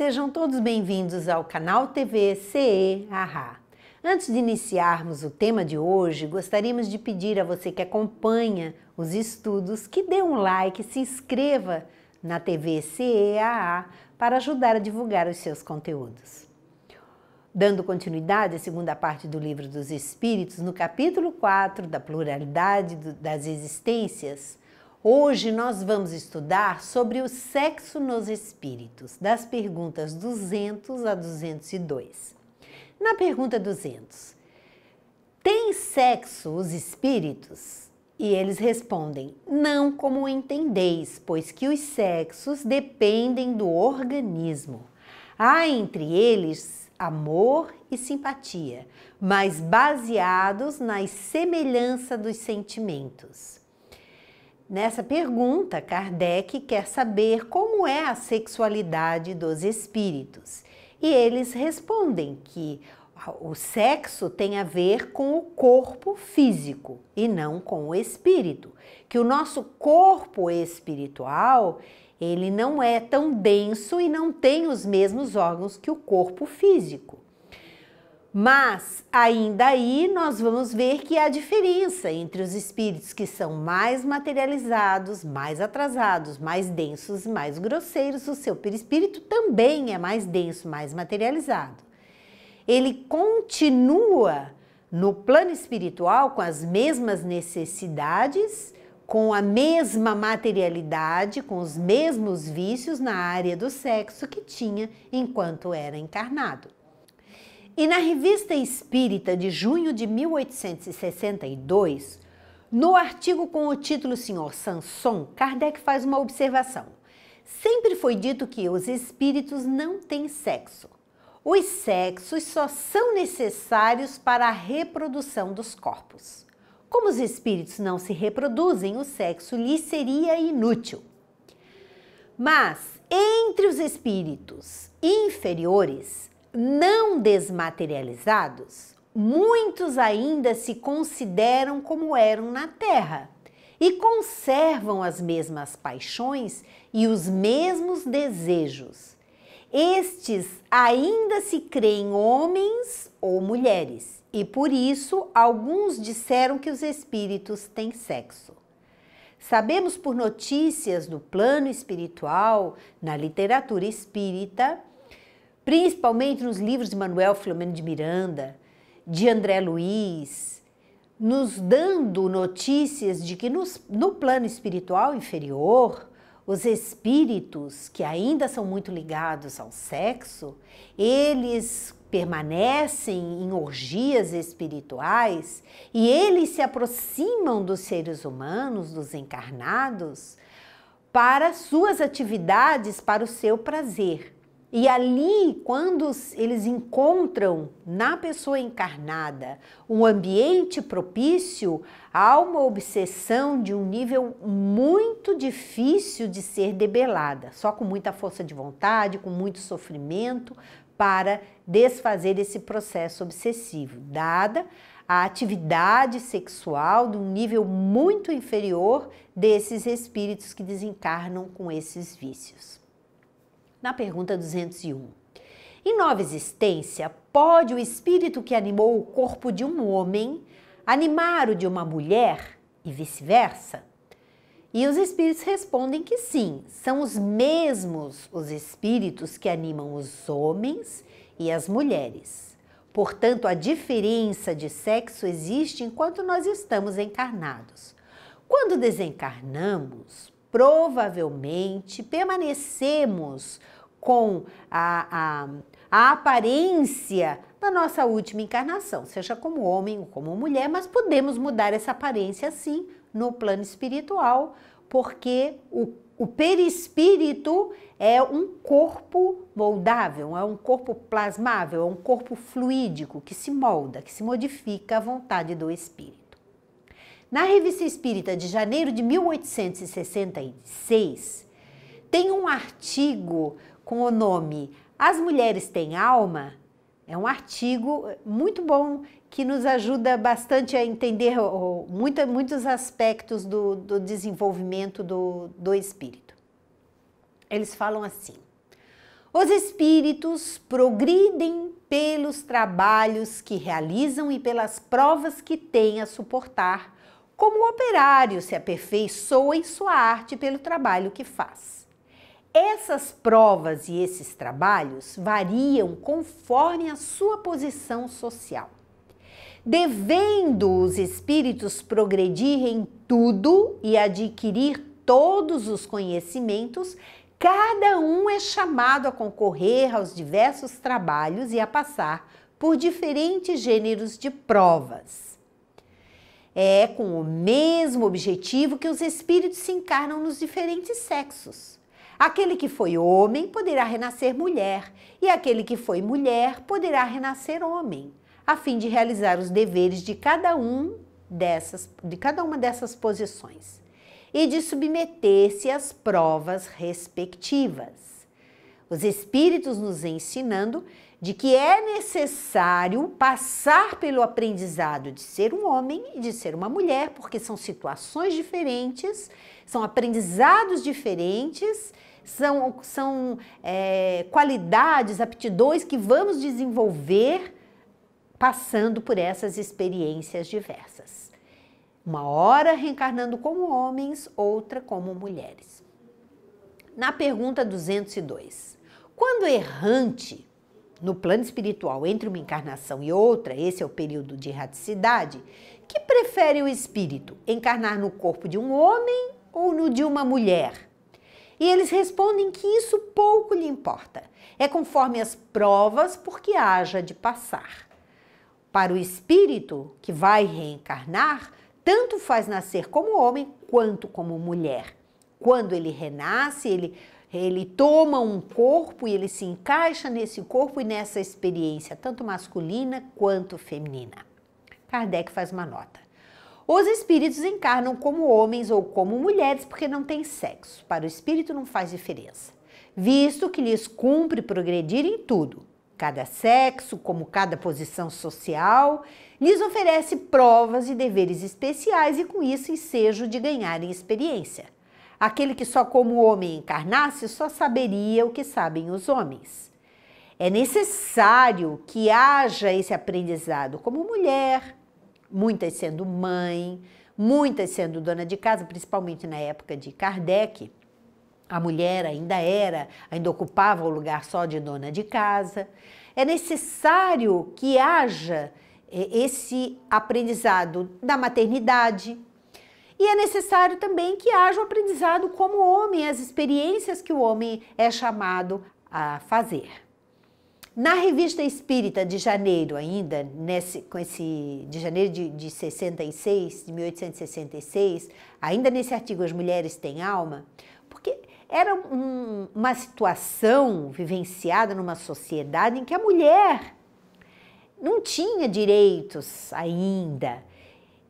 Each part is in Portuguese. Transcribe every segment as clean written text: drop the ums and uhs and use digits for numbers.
Sejam todos bem-vindos ao canal TV CE Haha. Antes de iniciarmos o tema de hoje, gostaríamos de pedir a você que acompanha os estudos que dê um like e se inscreva na TV CE Haha para ajudar a divulgar os seus conteúdos. Dando continuidade à segunda parte do Livro dos Espíritos, no capítulo 4 da pluralidade das existências, hoje nós vamos estudar sobre o sexo nos espíritos, das perguntas 200 a 202. Na pergunta 200, tem sexo os espíritos? E eles respondem, não como entendeis, pois que os sexos dependem do organismo. Há entre eles amor e simpatia, mas baseados na semelhança dos sentimentos. Nessa pergunta, Kardec quer saber como é a sexualidade dos espíritos. E eles respondem que o sexo tem a ver com o corpo físico e não com o espírito. Que o nosso corpo espiritual, ele não é tão denso e não tem os mesmos órgãos que o corpo físico. Mas, ainda aí, nós vamos ver que há diferença entre os espíritos que são mais materializados, mais atrasados, mais densos e mais grosseiros. O seu perispírito também é mais denso, mais materializado. Ele continua no plano espiritual com as mesmas necessidades, com a mesma materialidade, com os mesmos vícios na área do sexo que tinha enquanto era encarnado. E na Revista Espírita de junho de 1862, no artigo com o título Senhor Sanson, Kardec faz uma observação. Sempre foi dito que os espíritos não têm sexo. Os sexos só são necessários para a reprodução dos corpos. Como os espíritos não se reproduzem, o sexo lhes seria inútil. Mas, entre os espíritos inferiores, não desmaterializados, muitos ainda se consideram como eram na Terra e conservam as mesmas paixões e os mesmos desejos. Estes ainda se creem homens ou mulheres e por isso alguns disseram que os espíritos têm sexo. Sabemos por notícias do plano espiritual, na literatura espírita, principalmente nos livros de Manuel Filomeno de Miranda, de André Luiz, nos dando notícias de que no plano espiritual inferior, os espíritos que ainda são muito ligados ao sexo, eles permanecem em orgias espirituais e eles se aproximam dos seres humanos, dos encarnados, para suas atividades, para o seu prazer. E ali, quando eles encontram na pessoa encarnada um ambiente propício, há uma obsessão de um nível muito difícil de ser debelada, só com muita força de vontade, com muito sofrimento, para desfazer esse processo obsessivo, dada a atividade sexual de um nível muito inferior desses espíritos que desencarnam com esses vícios. Na pergunta 201, em nova existência, pode o espírito que animou o corpo de um homem animar o de uma mulher e vice-versa? E os espíritos respondem que sim, são os mesmos os espíritos que animam os homens e as mulheres. Portanto, a diferença de sexo existe enquanto nós estamos encarnados. Quando desencarnamos, provavelmente permanecemos com a aparência da nossa última encarnação, seja como homem ou como mulher, mas podemos mudar essa aparência sim no plano espiritual, porque o perispírito é um corpo moldável, é um corpo plasmável, é um corpo fluídico que se molda, que se modifica à vontade do espírito. Na Revista Espírita de janeiro de 1866, tem um artigo com o nome As Mulheres Têm Alma. É um artigo muito bom que nos ajuda bastante a entender muitos aspectos do desenvolvimento do espírito. Eles falam assim: Os espíritos progridem pelos trabalhos que realizam e pelas provas que têm a suportar, como o operário se aperfeiçoa em sua arte pelo trabalho que faz. Essas provas e esses trabalhos variam conforme a sua posição social. Devendo os espíritos progredir em tudo e adquirir todos os conhecimentos, cada um é chamado a concorrer aos diversos trabalhos e a passar por diferentes gêneros de provas. É com o mesmo objetivo que os espíritos se encarnam nos diferentes sexos. Aquele que foi homem poderá renascer mulher, e aquele que foi mulher poderá renascer homem, a fim de realizar os deveres de cada uma dessas posições e de submeter-se às provas respectivas. Os espíritos nos ensinando de que é necessário passar pelo aprendizado de ser um homem e de ser uma mulher, porque são situações diferentes, são aprendizados diferentes, são qualidades, aptidões que vamos desenvolver passando por essas experiências diversas. Uma hora reencarnando como homens, outra como mulheres. Na pergunta 202, quando errante no plano espiritual entre uma encarnação e outra, esse é o período de erraticidade, que prefere o espírito, encarnar no corpo de um homem ou no de uma mulher? E eles respondem que isso pouco lhe importa, é conforme as provas por que haja de passar. Para o espírito que vai reencarnar, tanto faz nascer como homem quanto como mulher. Quando ele renasce, ele toma um corpo e ele se encaixa nesse corpo e nessa experiência, tanto masculina quanto feminina. Kardec faz uma nota. Os espíritos encarnam como homens ou como mulheres porque não tem sexo. Para o espírito não faz diferença, visto que lhes cumpre progredir em tudo. Cada sexo, como cada posição social, lhes oferece provas e deveres especiais e com isso ensejo de ganharem experiência. Aquele que só como homem encarnasse só saberia o que sabem os homens. É necessário que haja esse aprendizado como mulher, muitas sendo mãe, muitas sendo dona de casa, principalmente na época de Kardec. A mulher ainda ocupava o lugar só de dona de casa. É necessário que haja esse aprendizado da maternidade. E é necessário também que haja o aprendizado como homem, as experiências que o homem é chamado a fazer. Na Revista Espírita de janeiro, ainda, de janeiro de 66, de 1866, ainda nesse artigo As Mulheres Têm Alma, porque era uma situação vivenciada numa sociedade em que a mulher não tinha direitos ainda.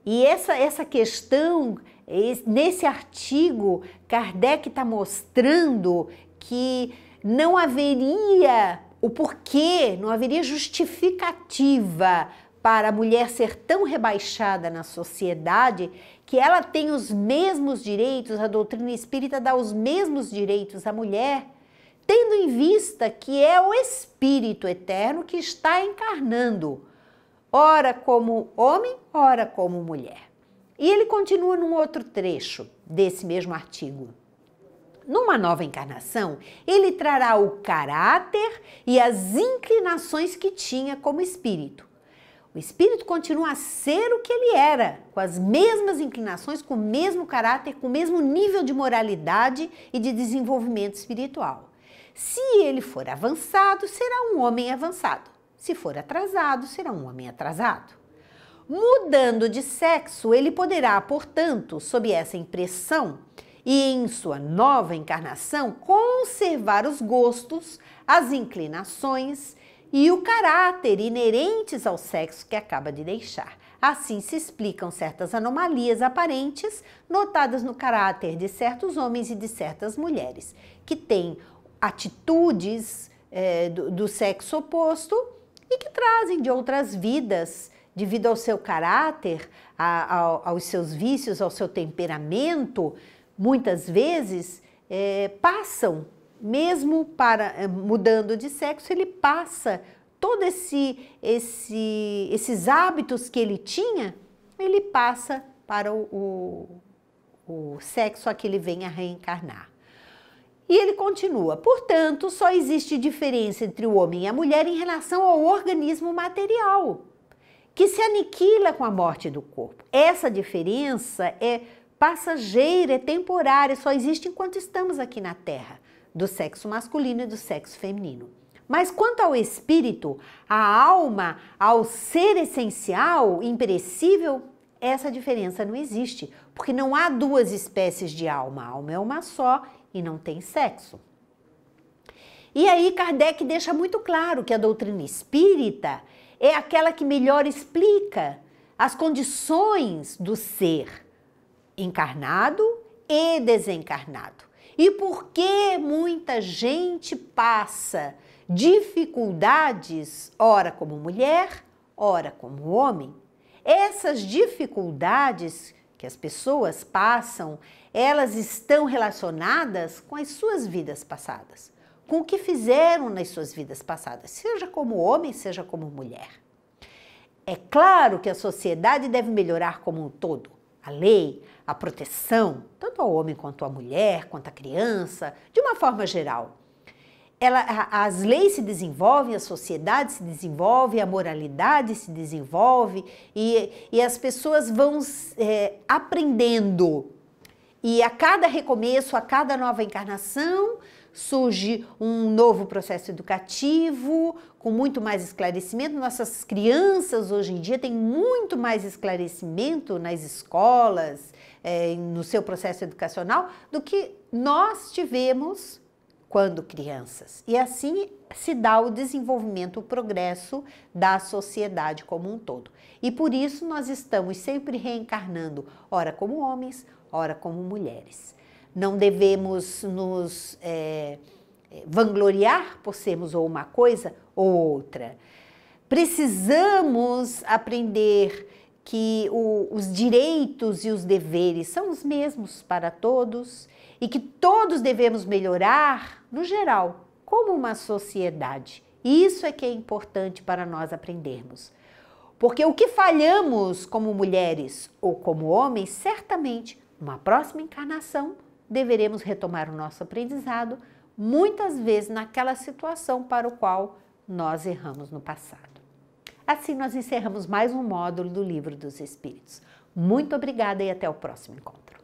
E essa questão, nesse artigo, Kardec está mostrando que não haveria o porquê, não haveria justificativa para a mulher ser tão rebaixada na sociedade que ela tem os mesmos direitos, a doutrina espírita dá os mesmos direitos à mulher, tendo em vista que é o Espírito eterno que está encarnando, ora como homem, ora como mulher. E ele continua num outro trecho desse mesmo artigo. Numa nova encarnação, ele trará o caráter e as inclinações que tinha como espírito. O espírito continua a ser o que ele era, com as mesmas inclinações, com o mesmo caráter, com o mesmo nível de moralidade e de desenvolvimento espiritual. Se ele for avançado, será um homem avançado. Se for atrasado, será um homem atrasado. Mudando de sexo, ele poderá, portanto, sob essa impressão e em sua nova encarnação, conservar os gostos, as inclinações e o caráter inerentes ao sexo que acaba de deixar. Assim se explicam certas anomalias aparentes notadas no caráter de certos homens e de certas mulheres, que têm atitudes do sexo oposto e que trazem de outras vidas, devido ao seu caráter, aos seus vícios, ao seu temperamento, muitas vezes passam mesmo mudando de sexo, ele passa todos esses hábitos que ele tinha, ele passa para o sexo a que ele vem a reencarnar. E ele continua, portanto, só existe diferença entre o homem e a mulher em relação ao organismo material, que se aniquila com a morte do corpo. Essa diferença é passageira, é temporária, só existe enquanto estamos aqui na Terra, do sexo masculino e do sexo feminino. Mas quanto ao espírito, à alma, ao ser essencial, imperecível, essa diferença não existe, porque não há duas espécies de alma. A alma é uma só e não tem sexo. E aí Kardec deixa muito claro que a doutrina espírita é aquela que melhor explica as condições do ser encarnado e desencarnado. E por que muita gente passa dificuldades, ora como mulher, ora como homem? Essas dificuldades que as pessoas passam, elas estão relacionadas com as suas vidas passadas, com o que fizeram nas suas vidas passadas, seja como homem, seja como mulher. É claro que a sociedade deve melhorar como um todo. A lei, a proteção, tanto ao homem quanto à mulher, quanto à criança, de uma forma geral. As leis se desenvolvem, a sociedade se desenvolve, a moralidade se desenvolve e as pessoas vão aprendendo. E a cada recomeço, a cada nova encarnação, surge um novo processo educativo com muito mais esclarecimento. Nossas crianças hoje em dia têm muito mais esclarecimento nas escolas, no seu processo educacional, do que nós tivemos quando crianças. E assim se dá o desenvolvimento, o progresso da sociedade como um todo. E por isso nós estamos sempre reencarnando, ora como homens, ora como mulheres. Não devemos nos vangloriar por sermos ou uma coisa ou outra. Precisamos aprender que os direitos e os deveres são os mesmos para todos e que todos devemos melhorar, no geral, como uma sociedade. Isso é que é importante para nós aprendermos. Porque o que falhamos como mulheres ou como homens, certamente, numa próxima encarnação, deveremos retomar o nosso aprendizado, muitas vezes naquela situação para o qual nós erramos no passado. Assim nós encerramos mais um módulo do Livro dos Espíritos. Muito obrigada e até o próximo encontro.